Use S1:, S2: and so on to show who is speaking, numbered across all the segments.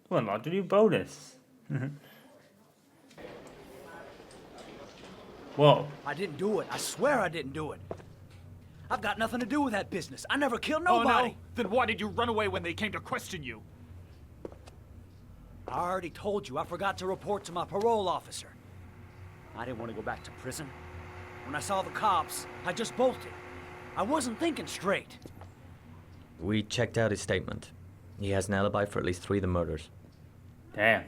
S1: Well, not to do bonus. Whoa.
S2: I didn't do it. I swear I didn't do it. I've got nothing to do with that business. I never killed
S3: Oh,
S2: nobody.
S3: no? Then why did you run away when they came to question you?
S2: I already told you I forgot to report to my parole officer. I didn't want to go back to prison. When I saw the cops, I just bolted. I wasn't thinking straight.
S4: We checked out his statement. He has an alibi for at least 3 of the murders.
S1: Damn.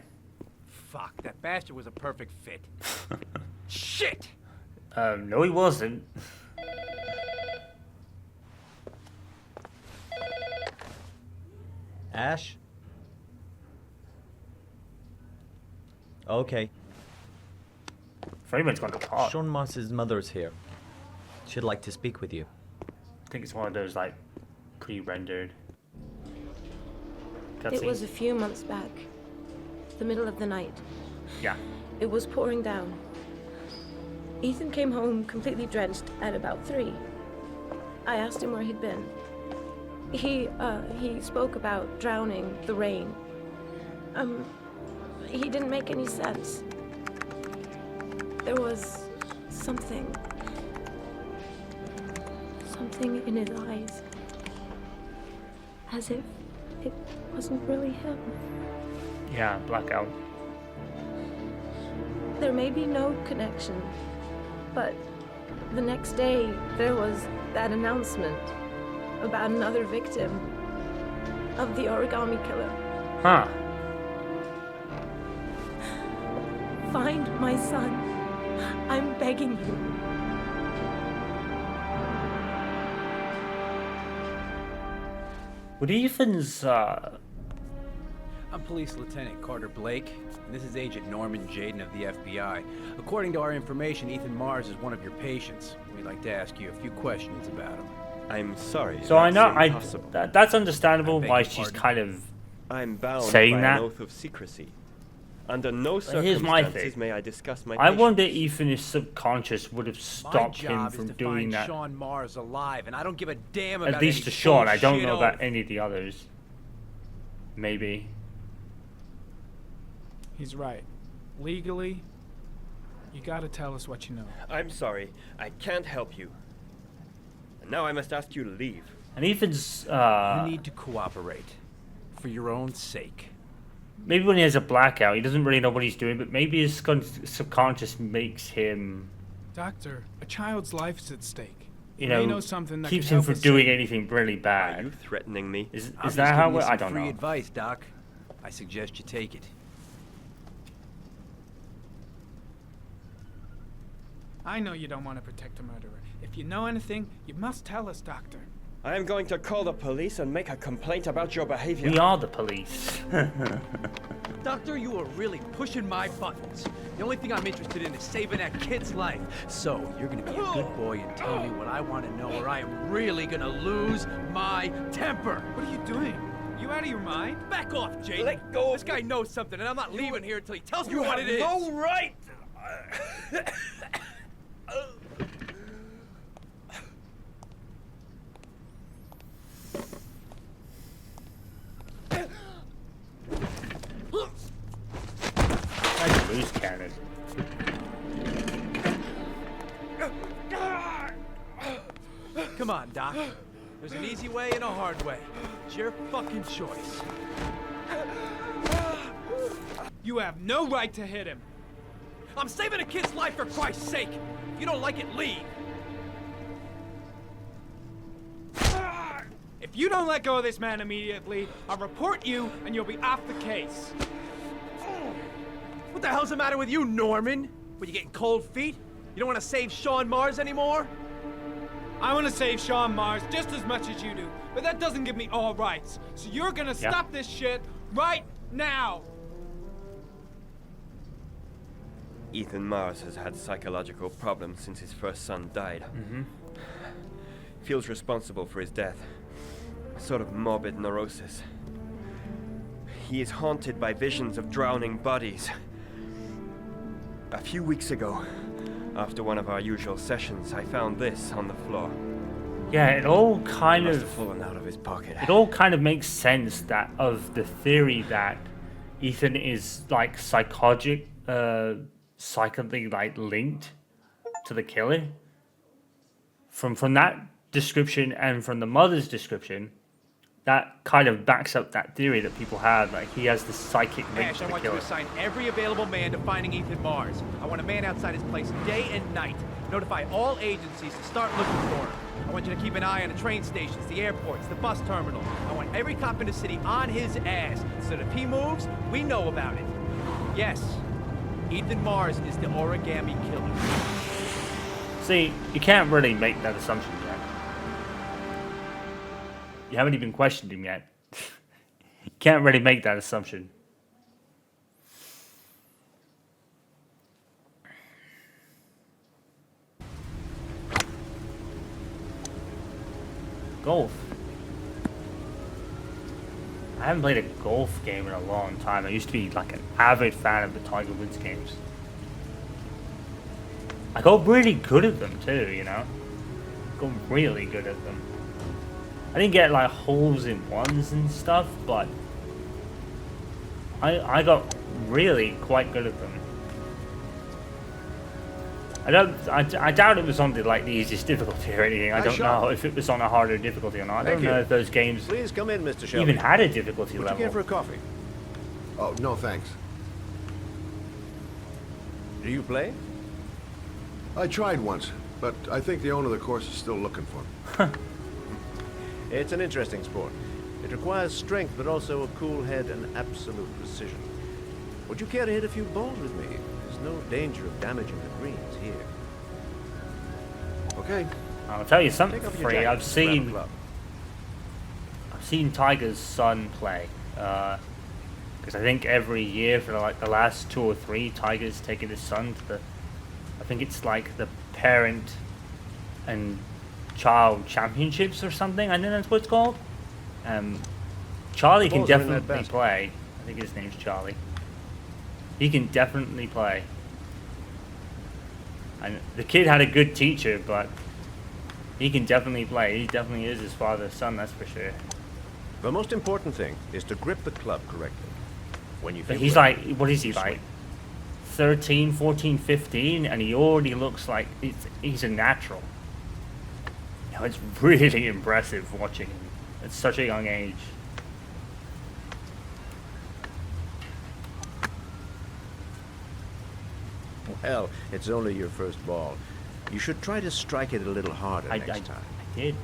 S5: Fuck, that bastard was a perfect fit. Shit!
S1: No, he wasn't.
S4: Ash? Okay.
S1: Freeman's gone to talk.
S4: Sean Mars's mother's here. She'd like to speak with you.
S1: I think it's one of those, like, pre-rendered
S6: It was
S1: cutscenes.
S6: a few months back. The middle of the night.
S1: Yeah.
S6: It was pouring down. Ethan came home completely drenched at about 3. I asked him where he'd been. He spoke about drowning, the rain. He didn't make any sense. There was something in his eyes. As if it wasn't really him.
S1: Yeah, blackout.
S6: There may be no connection, but the next day there was that announcement about another victim of the origami killer.
S1: Huh.
S6: Find my son. I'm begging you.
S1: Would Ethan's,
S5: I'm Police Lieutenant Carter Blake, and this is Agent Norman Jaden of the FBI. According to our information, Ethan Mars is one of your patients. We'd like to ask you a few questions about him.
S7: I'm sorry.
S1: so I know,
S7: that's impossible.
S1: that's understandable
S5: I beg
S1: why
S5: your
S1: she's
S5: pardon?
S1: kind of,
S7: I'm bound
S1: saying
S7: by
S1: that.
S7: an oath of secrecy. Under no
S1: But here's my
S7: circumstances
S1: thing.
S7: may I discuss my
S1: I
S7: patients.
S1: wonder Ethan is subconscious would have
S5: My
S1: stopped him
S5: job is
S1: from
S5: to
S1: doing
S5: find
S1: that.
S5: Sean Mars alive, and I don't give a damn about
S1: At least
S5: any
S1: to Sean, I don't
S5: bullshit
S1: know about
S5: oath.
S1: any of the others. Maybe.
S8: He's right. Legally, you gotta tell us what you know.
S7: I'm sorry. I can't help you. And now I must ask you to leave.
S1: And Ethan's,
S5: You need to cooperate. For your own sake.
S1: maybe when he has a blackout, he doesn't really know what he's doing, but maybe his subconscious makes him,
S8: Doctor, a child's life is at stake.
S1: you
S8: may
S1: know,
S8: know something that
S1: keeps
S8: can
S1: him
S8: help
S1: from
S8: us
S1: doing
S8: save-
S1: anything really
S7: Are you
S1: bad.
S7: threatening me?
S1: Is
S5: I'm
S1: that
S5: just
S1: how
S5: giving you
S1: it? I
S5: some
S1: don't
S5: free
S1: know.
S5: advice, Doc. I suggest you take it.
S8: I know you don't want to protect a murderer. If you know anything, you must tell us, Doctor.
S7: I am going to call the police and make a complaint about your behavior.
S1: We are the police.
S5: Doctor, you are really pushing my buttons. The only thing I'm interested in is saving that kid's life. So, you're gonna be a good boy and tell me what I want to know, or I am really gonna lose my temper.
S8: What are you doing? You out of your mind?
S5: Back off, Jaden.
S7: Let go of
S5: This guy knows something, and I'm not leaving here until he tells me
S7: You
S5: what
S7: have
S5: it is.
S7: no right!
S1: Like a loose cannon.
S5: Come on, Doc. There's an easy way and a hard way. It's your fucking choice.
S8: You have no right to hit him.
S5: I'm saving a kid's life for Christ's sake. If you don't like it, leave.
S8: If you don't let go of this man immediately, I'll report you and you'll be off the case.
S5: What the hell's the matter with you, Norman? Were you getting cold feet? You don't want to save Sean Mars anymore?
S8: I want to save Sean Mars just as much as you do, but that doesn't give me all rights. So you're gonna
S1: Yeah.
S8: stop this shit right now.
S7: Ethan Mars has had psychological problems since his first son died. Feels responsible for his death. A sort of morbid neurosis. He is haunted by visions of drowning bodies. A few weeks ago, after one of our usual sessions, I found this on the floor.
S1: Yeah, it all kind
S7: Must have
S1: of,
S7: fallen out of his pocket.
S1: it all kind of makes sense that of the theory that Ethan is like psychically like linked to the killer. From that description and from the mother's description, that kind of backs up that theory that people have. Like he has the psychic link
S5: Ash,
S1: to
S5: I
S1: the
S5: want you
S1: killer.
S5: to assign every available man to finding Ethan Mars. I want a man outside his place day and night. Notify all agencies to start looking for him. I want you to keep an eye on the train stations, the airports, the bus terminals. I want every cop in the city on his ass, so that if he moves, we know about it. Yes, Ethan Mars is the origami killer.
S1: See, you can't really make that assumption yet. You haven't even questioned him yet. You can't really make that assumption. Golf. I haven't played a golf game in a long time. I used to be like an avid fan of the Tiger Woods games. I got really good at them too, you know? Got really good at them. I didn't get like holes in ones and stuff, but I got really quite good at them. I doubt it was on the easiest difficulty or anything. I don't know if it was on a harder difficulty or not. I don't know if those games
S9: Please come in, Mr. Shelby.
S1: even had a difficulty
S9: Would
S1: level.
S9: you care for a coffee?
S10: Oh, no thanks.
S9: Do you play?
S10: I tried once, but I think the owner of the course is still looking for me.
S9: It's an interesting sport. It requires strength, but also a cool head and absolute precision. Would you care to hit a few balls with me? There's no danger of damaging the greens here.
S10: Okay.
S1: I'll tell you something,
S9: Take off your
S1: Free.
S9: jacket, grab a club.
S1: I've seen Tiger's son play. Because I think every year for like the last 2 or 3, Tiger's taken his son to the, I think it's like the parent and child championships or something. I think that's what it's called. Charlie can
S9: Balls are in that
S1: definitely
S9: basket.
S1: play. I think his name's Charlie. He can definitely play. And the kid had a good teacher, but he can definitely play. He definitely is his father's son, that's for sure.
S9: The most important thing is to grip the club correctly. When you
S1: But
S9: feel
S1: he's
S9: ready,
S1: like, what is he,
S9: swing.
S1: like 13, 14, 15, and he already looks like he's a natural. You know, it's really impressive watching him at such a young age.
S9: Well, it's only your first ball. You should try to strike it a little harder
S1: I
S9: next time.
S1: did.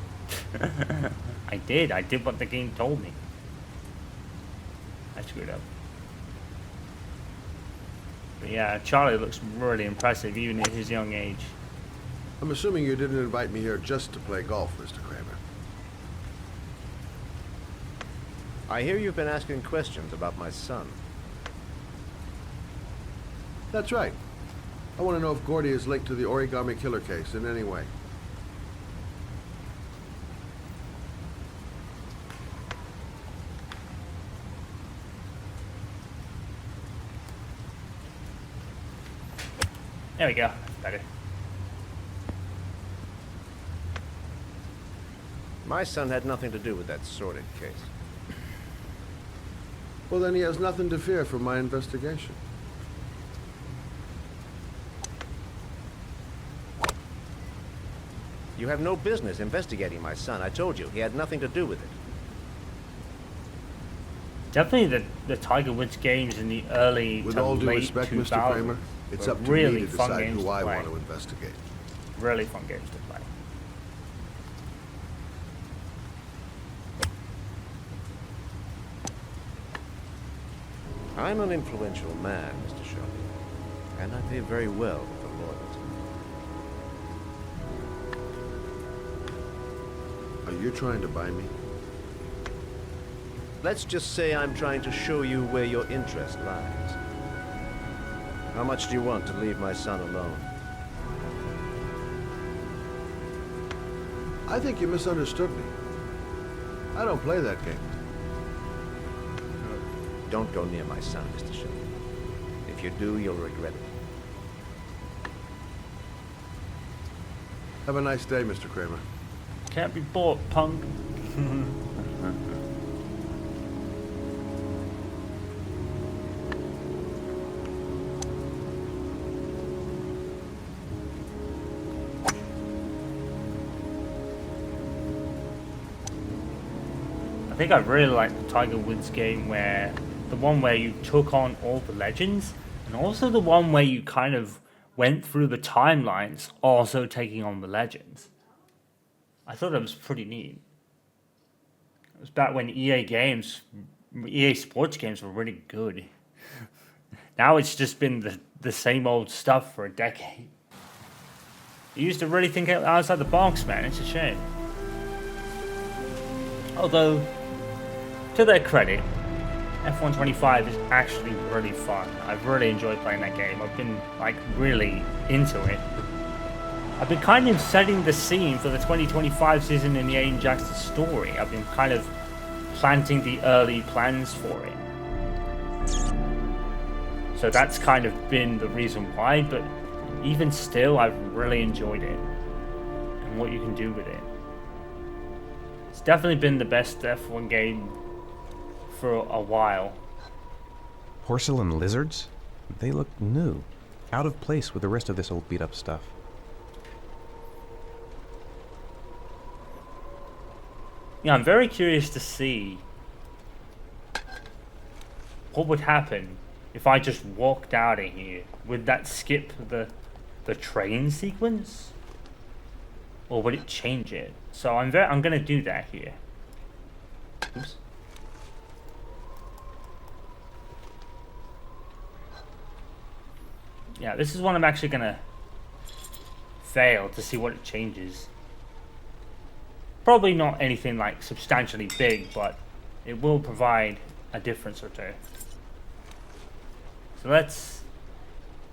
S1: I did what the game told me. I screwed up. But yeah, Charlie looks really impressive even at his young age.
S10: I'm assuming you didn't invite me here just to play golf, Mr. Kramer.
S9: I hear you've been asking questions about my son.
S10: That's right. I want to know if Gordy is linked to the origami killer case in any way.
S1: There we go. That's better.
S9: My son had nothing to do with that sordid case.
S10: Well, then he has nothing to fear from my investigation.
S9: You have no business investigating my son. I told you, he had nothing to do with it.
S1: Definitely the Tiger Woods games in the early
S10: With
S1: to
S10: all due
S1: late
S10: respect,
S1: 2000s
S10: Mr. Kramer, it's
S1: were
S10: up to
S1: really
S10: me to
S1: fun
S10: decide
S1: games
S10: who
S1: to
S10: I
S1: play.
S10: want to investigate.
S1: Really fun games to play.
S9: I'm an influential man, Mr. Shelby, and I pay very well for loyalty.
S10: Are you trying to buy me?
S9: Let's just say I'm trying to show you where your interest lies. How much do you want to leave my son alone?
S10: I think you misunderstood me. I don't play that game.
S9: Don't go near my son, Mr. Shelby. If you do, you'll regret it.
S10: Have a nice day, Mr. Kramer.
S1: Can't be bought, punk. think I really like the Tiger Woods game where the one where you took on all the legends, and also the one where you kind of went through the timelines, also taking on the legends. I thought that was pretty neat. It was back when EA Sports games were really good. Now it's just been the same old stuff for a decade. You used to really think outside the box, man. It's a shame. Although, to their credit, F125 is actually really fun. I've really enjoyed playing that game. I've been, like, really into it. I've been kind of setting the scene for the 2025 season in the Aiden Jackson story. I've been kind of planting the early plans for it. So that's kind of been the reason why, but even still, I've really enjoyed it. And what you can do with it. It's definitely been the best F1 game for a while.
S11: Porcelain lizards? They look new. Out of place with the rest of this old beat-up stuff.
S1: Yeah, I'm very curious to see what would happen if I just walked out of here. Would that skip the train sequence? Or would it change it? So I'm gonna do that here. Oops. Yeah, this is one I'm actually gonna fail to see what it changes. Probably not anything like substantially big, but it will provide a difference or two. So let's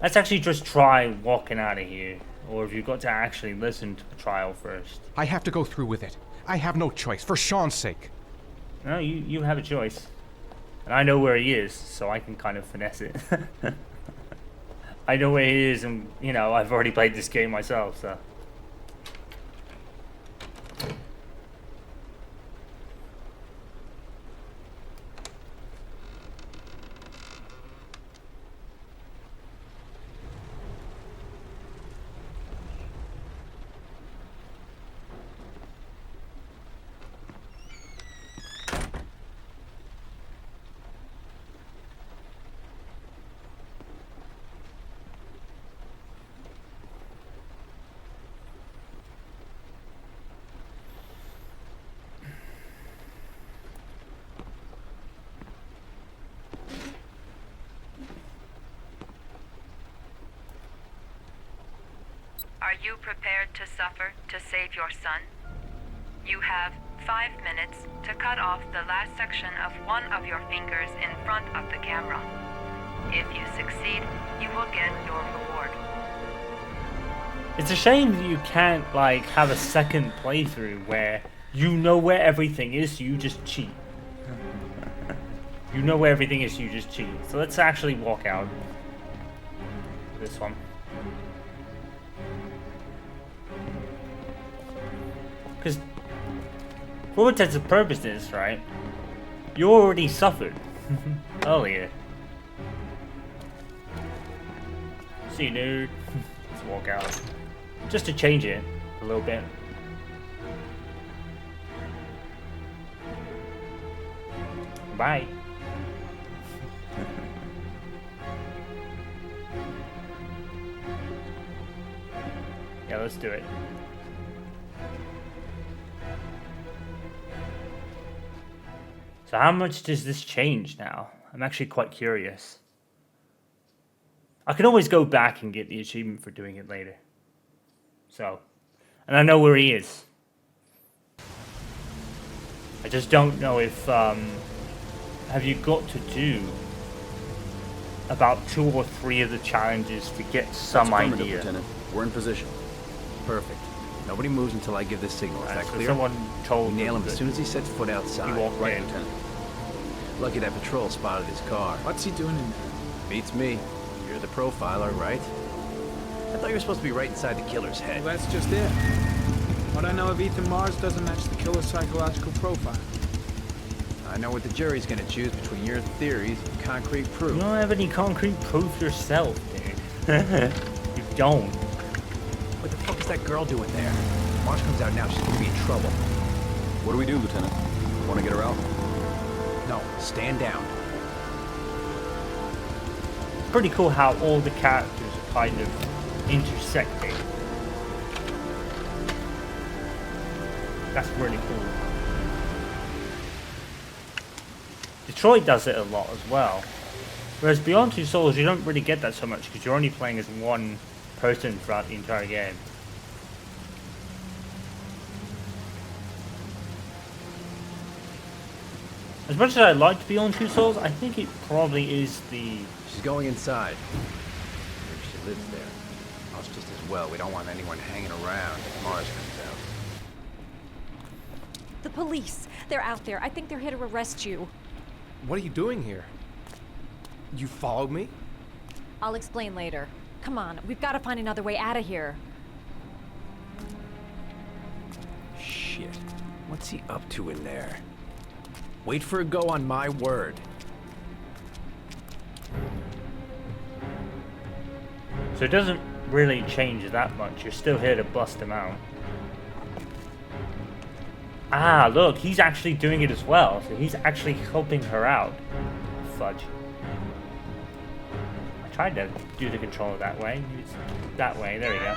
S1: actually just try walking out of here. Or have you got to actually listen to the trial first?
S11: I have to go through with it. I have no choice, for Sean's sake.
S1: No, you have a choice. And I know where he is, so I can kind of finesse it. I know where he is, and, you know, I've already played this game myself, so...
S12: Are you prepared to suffer to save your son? You have 5 minutes to cut off the last section of one of your fingers in front of the camera. If you succeed, you will get your reward.
S1: It's a shame that you can't, like, have a second playthrough where you know where everything is, so you just cheat. You know where everything is, so you just cheat. So let's actually walk out. This one. Because, for all intents and purposes, right, you already suffered earlier. See you, dude. Let's walk out. Just to change it a little bit. Bye. Yeah, let's do it. So how much does this change now? I'm actually quite curious. I can always go back and get the achievement for doing it later. So, and I know where he is. I just don't know if, have you got to do about 2 or 3 of the challenges to get some idea?
S13: Lieutenant. We're in position. Perfect. Nobody moves until I give this signal. Is that
S1: So
S13: clear?
S1: someone told
S13: We nail him
S1: that
S13: as soon as he sets foot outside.
S1: he walked
S13: Right,
S1: in.
S13: Lieutenant. Lucky that patrol spotted his car.
S8: What's he doing in there?
S13: Beats me. You're the profiler, right? I thought you were supposed to be right inside the killer's head.
S8: Well, that's just it. What I know of Ethan Mars doesn't match the killer's psychological profile.
S13: I know what the jury's gonna choose between your theories and concrete proof.
S1: You don't have any concrete proof yourself, dude. You don't.
S13: What the fuck is that girl doing there? Marsh comes out now, she's gonna be in trouble.
S14: What do we do, Lieutenant? Want to get her out?
S5: No, stand down.
S1: Pretty cool how all the characters are kind of intersecting. That's really cool. Detroit does it a lot as well. Whereas Beyond Two Souls, you don't really get that so much because you're only playing as one person throughout the entire game. As much as I liked Beyond Two Souls, I think it probably is the...
S13: She's going inside. Maybe she lives there. Us just as well. We don't want anyone hanging around if Mars comes out.
S14: The police. They're out there. I think they're here to arrest you.
S5: What are you doing here? You followed me?
S14: I'll explain later. Come on, we've got to find another way out of here.
S5: Shit. What's he up to in there? Wait for a go on my word.
S1: So it doesn't really change that much. You're still here to bust him out. Ah, look, he's actually doing it as well. So he's actually helping her out. Fudge. I tried to do the controller that way. That way, there we go.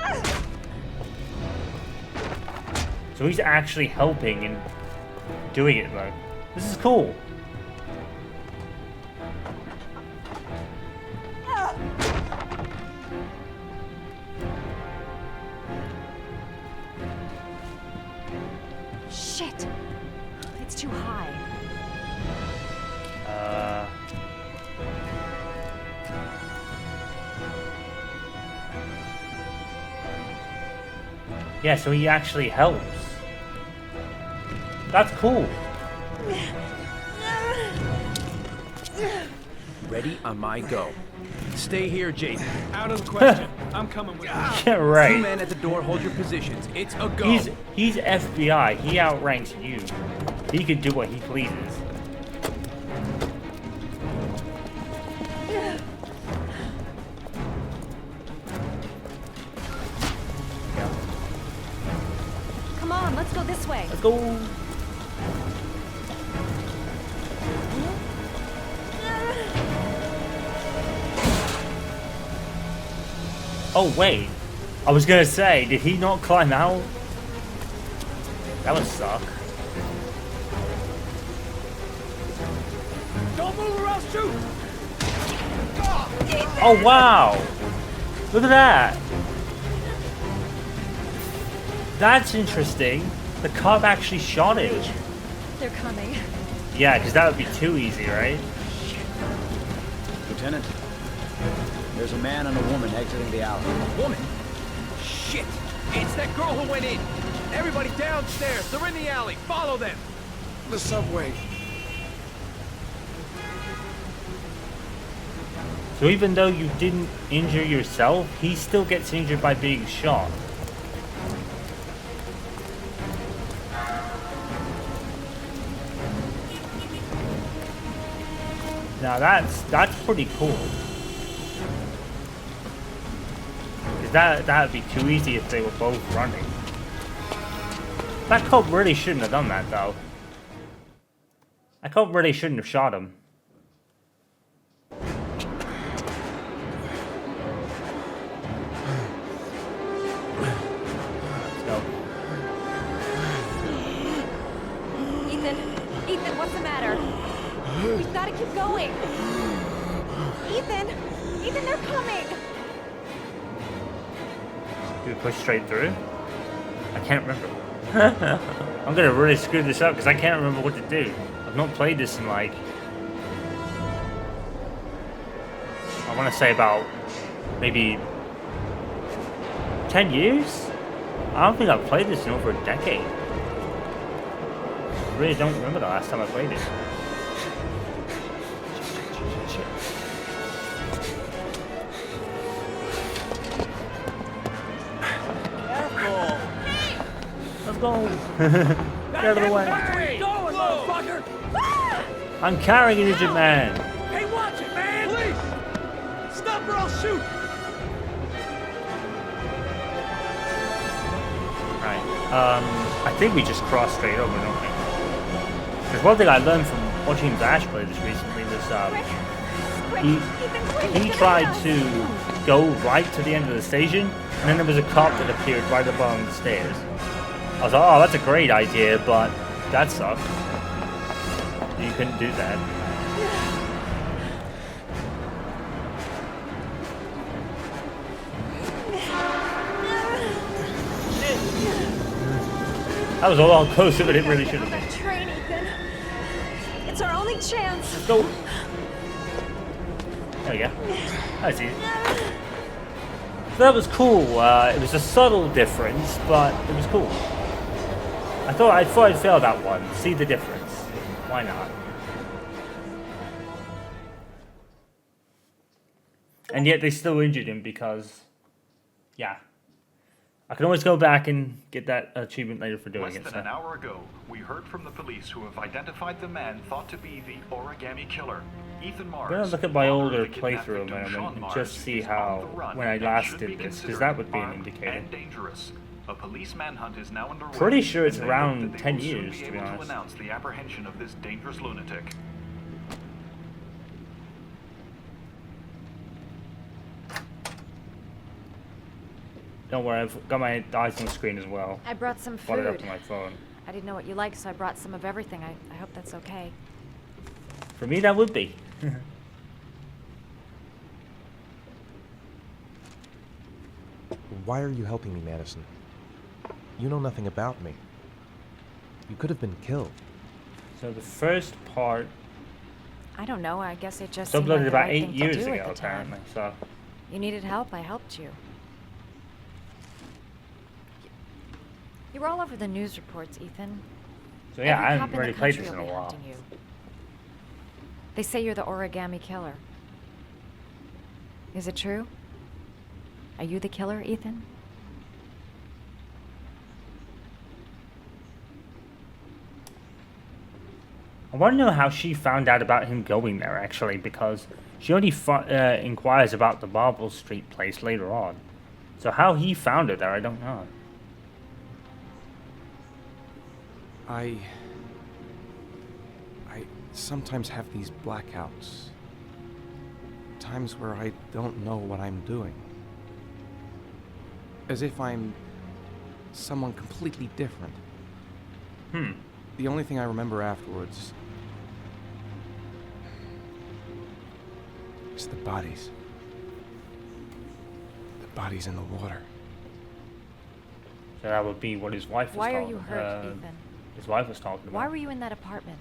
S1: So he's actually helping and doing it though. This is cool.
S14: Shit! It's too high.
S1: Yeah, so he actually helps. That's cool.
S5: Ready on my go. Stay here, Jason.
S8: Out of the question. I'm coming with you.
S1: Yeah, right.
S5: 2 men at the door, hold your positions. It's a go.
S1: He's FBI. He outranks you. He can do what he pleases.
S14: Come on, let's go this way.
S1: Let's go. Oh wait, I was gonna say, did he not climb out? That would suck.
S8: Don't move or I'll shoot!
S1: Oh wow! Look at that! That's interesting. The cop actually shot him.
S14: They're coming.
S1: Yeah, because that would be too easy, right?
S2: Lieutenant, there's a man and a woman exiting the alley.
S5: A woman? Shit! It's that girl who went in! Everybody downstairs! They're in the alley! Follow them!
S10: The subway.
S1: So even though you didn't injure yourself, he still gets injured by being shot. Now that's pretty cool. Cause that'd be too easy if they were both running. That cop really shouldn't have done that though. That cop really shouldn't have shot him. Let's go.
S14: Ethan, what's the matter? We've got to keep going. Ethan, they're coming.
S1: Do we push straight through? I can't remember. I'm gonna really screw this up because I can't remember what to do. I've not played this in like, I want to say about maybe 10 years? I don't think I've played this in over a decade. I really don't remember the last time I played it.
S2: Careful!
S1: Let's go! Get out of the way!
S8: Hey, going, motherfucker!
S1: I'm carrying an injured man!
S8: Hey, watch it, man! Please! Stop or I'll shoot!
S1: Right. I think we just cross straight over, don't we? There's one thing I learned from watching Bash play this recently was
S14: Quick,
S1: he tried to go right to the end of the station, and then there was a cop that appeared right above the stairs. I was like, oh, that's a great idea, but that sucked. You couldn't do that. That was a lot closer than it really should have been.
S14: Train, Ethan. It's our only chance.
S1: Let's go. There we go. That's easy. So that was cool. It was a subtle difference, but it was cool. I thought I'd fail that one. See the difference. Why not? And yet they still injured him because, yeah. I can always go back and get that achievement later for doing
S3: Less
S1: it.
S3: than an hour ago, we heard from the police who have identified the man thought to be the Origami Killer, Ethan Mars.
S1: I'm gonna look at my older playthrough a moment and just see how, when I last did this, because that would be an indicator.
S3: And dangerous. A police manhunt is now underway.
S1: Pretty sure it's
S3: and they
S1: around
S3: hope that they
S1: 10
S3: will soon
S1: years, to be
S3: able
S1: honest.
S3: to announce the apprehension of this dangerous lunatic.
S1: Don't worry, I've got my eyes on the screen as well.
S14: I brought some
S1: Brought it up
S14: food.
S1: on my phone.
S14: I didn't know what you liked, so I brought some of everything. I hope that's okay.
S1: For me, that would be.
S11: Why are you helping me, Madison? You know nothing about me. You could have been killed.
S1: So the first part
S14: I don't know. I guess it just seemed
S1: uploaded
S14: like the
S1: about
S14: right
S1: 8
S14: thing to
S1: years
S14: do
S1: ago,
S14: at the time.
S1: apparently. So
S14: You needed help. I helped you. You were all over the news reports, Ethan.
S1: So yeah,
S14: Every
S1: I
S14: cop
S1: haven't
S14: in
S1: really
S14: the
S1: played
S14: country
S1: this in
S14: will
S1: a
S14: be
S1: while.
S14: hunting you. They say you're the Origami Killer. Is it true? Are you the killer, Ethan?
S1: I want to know how she found out about him going there, actually, because she only inquires about the Marble Street place later on. So how he found her there, I don't know.
S11: I sometimes have these blackouts. Times where I don't know what I'm doing. As if I'm someone completely different. The only thing I remember afterwards is the bodies. The bodies in the water.
S1: So that would be what his wife was
S14: Why are
S1: talking
S14: you hurt, Ethan?
S1: His wife was talking about.
S14: Why were you in that apartment?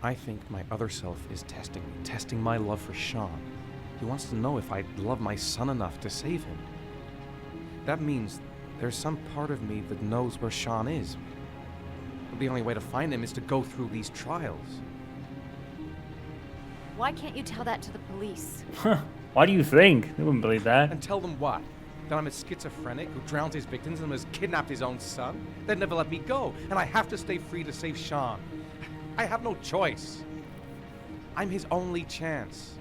S11: I think my other self is testing me, testing my love for Sean. He wants to know if I love my son enough to save him. That means there's some part of me that knows where Sean is. But the only way to find him is to go through these trials.
S14: Why can't you tell that to the police?
S1: Why do you think? They wouldn't believe that.
S11: And tell them what? That I'm a schizophrenic who drowns his victims and has kidnapped his own son? They'd never let me go, and I have to stay free to save Sean. I have no choice. I'm his only chance.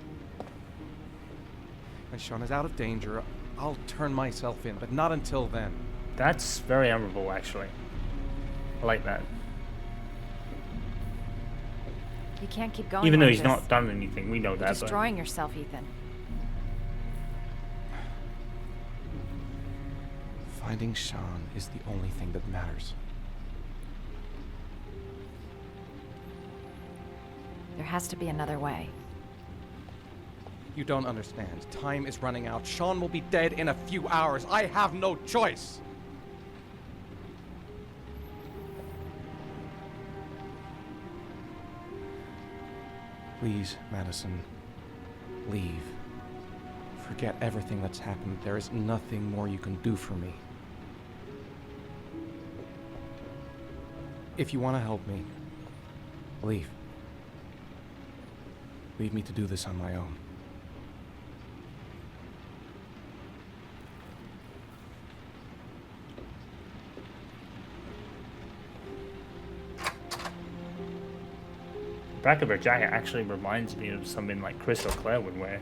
S11: When Sean is out of danger, I'll turn myself in, but not until then.
S1: That's very admirable, actually. I like that.
S14: You can't keep going
S1: Even though
S14: like
S1: he's
S14: this.
S1: not done anything, we know
S14: You're
S1: that.
S14: destroying yourself, Ethan.
S11: Finding Sean is the only thing that matters.
S14: There has to be another way.
S11: You don't understand. Time is running out. Sean will be dead in a few hours. I have no choice. Please, Madison, leave. Forget everything that's happened. There is nothing more you can do for me. If you want to help me, leave. Leave me to do this on my own.
S1: The back of her jacket actually reminds me of something like Chris or Claire would wear.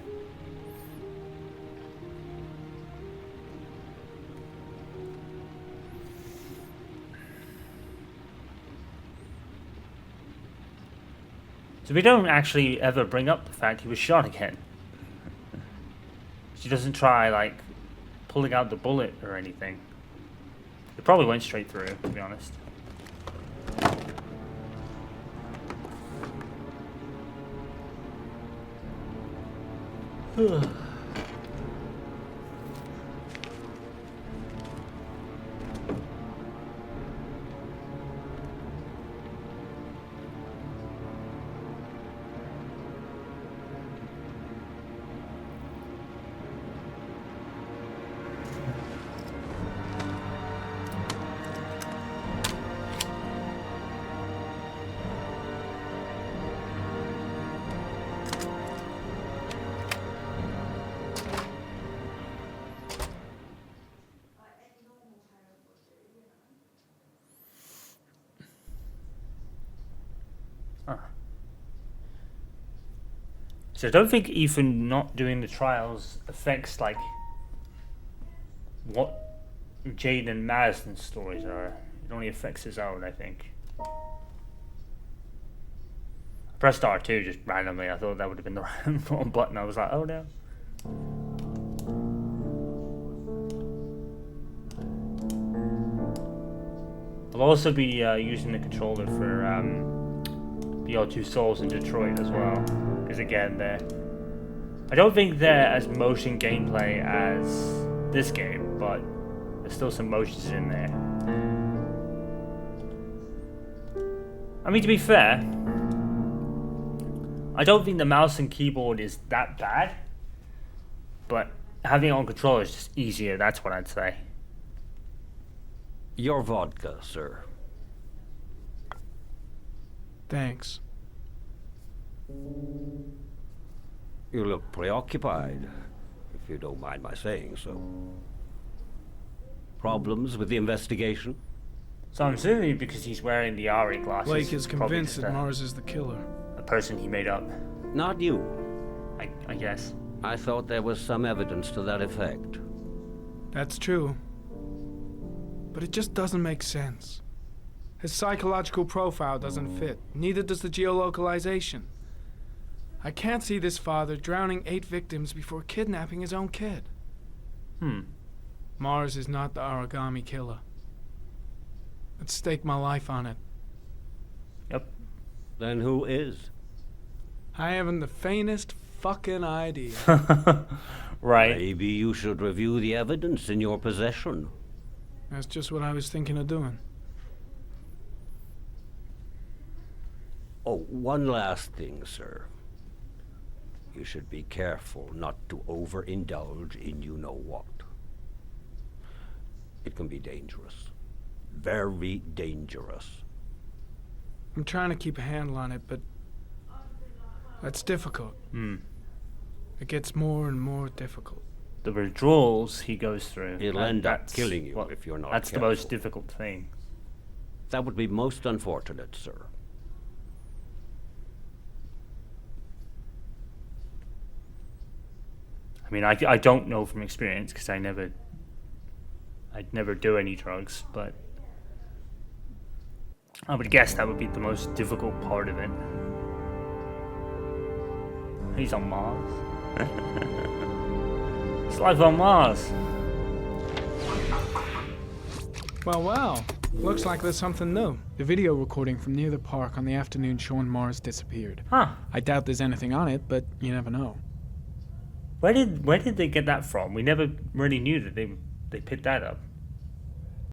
S1: So we don't actually ever bring up the fact he was shot again. She doesn't try, like, pulling out the bullet or anything. It probably went straight through, to be honest. So I don't think Ethan not doing the trials affects, like, what Jade and Madison's stories are. It only affects his own, I think. I pressed R2 just randomly. I thought that would have been the wrong button. I was like, oh no. I'll also be using the controller for Beyond Two Souls in Detroit as well. Because again, I don't think they're as motion gameplay as this game, but there's still some motions in there. I mean, to be fair, I don't think the mouse and keyboard is that bad, but having it on controller is just easier, that's what I'd say.
S15: Your vodka, sir.
S8: Thanks.
S15: You look preoccupied, if you don't mind my saying so. Problems with the investigation?
S1: So I'm assuming because he's wearing the Ari glasses.
S8: Blake is convinced that Mars is the killer.
S1: A person he made up.
S15: Not you.
S1: I guess.
S15: I thought there was some evidence to that effect.
S8: That's true. But it just doesn't make sense. His psychological profile doesn't fit. Neither does the geolocalization. I can't see this father drowning 8 victims before kidnapping his own kid. Mars is not the origami killer. I'd stake my life on it.
S1: Yep.
S15: Then who is?
S8: I haven't the faintest fucking idea.
S1: Right.
S15: Maybe you should review the evidence in your possession.
S8: That's just what I was thinking of doing.
S15: Oh, one last thing, sir. You should be careful not to overindulge in you-know-what. It can be dangerous. Very dangerous.
S8: I'm trying to keep a handle on it, but that's difficult. It gets more and more difficult.
S1: The withdrawals he goes through.
S15: It'll end up killing you if you're not
S1: That's
S15: careful.
S1: the most difficult thing.
S15: That would be most unfortunate, sir.
S1: I mean, I don't know from experience because I'd never do any drugs, but I would guess that would be the most difficult part of it. He's on Mars. It's life on Mars.
S8: Well. Looks like there's something new. The video recording from near the park on the afternoon showing Mars disappeared.
S1: Huh.
S8: I doubt there's anything on it, but you never know.
S1: Where did they get that from? We never really knew that they picked that up.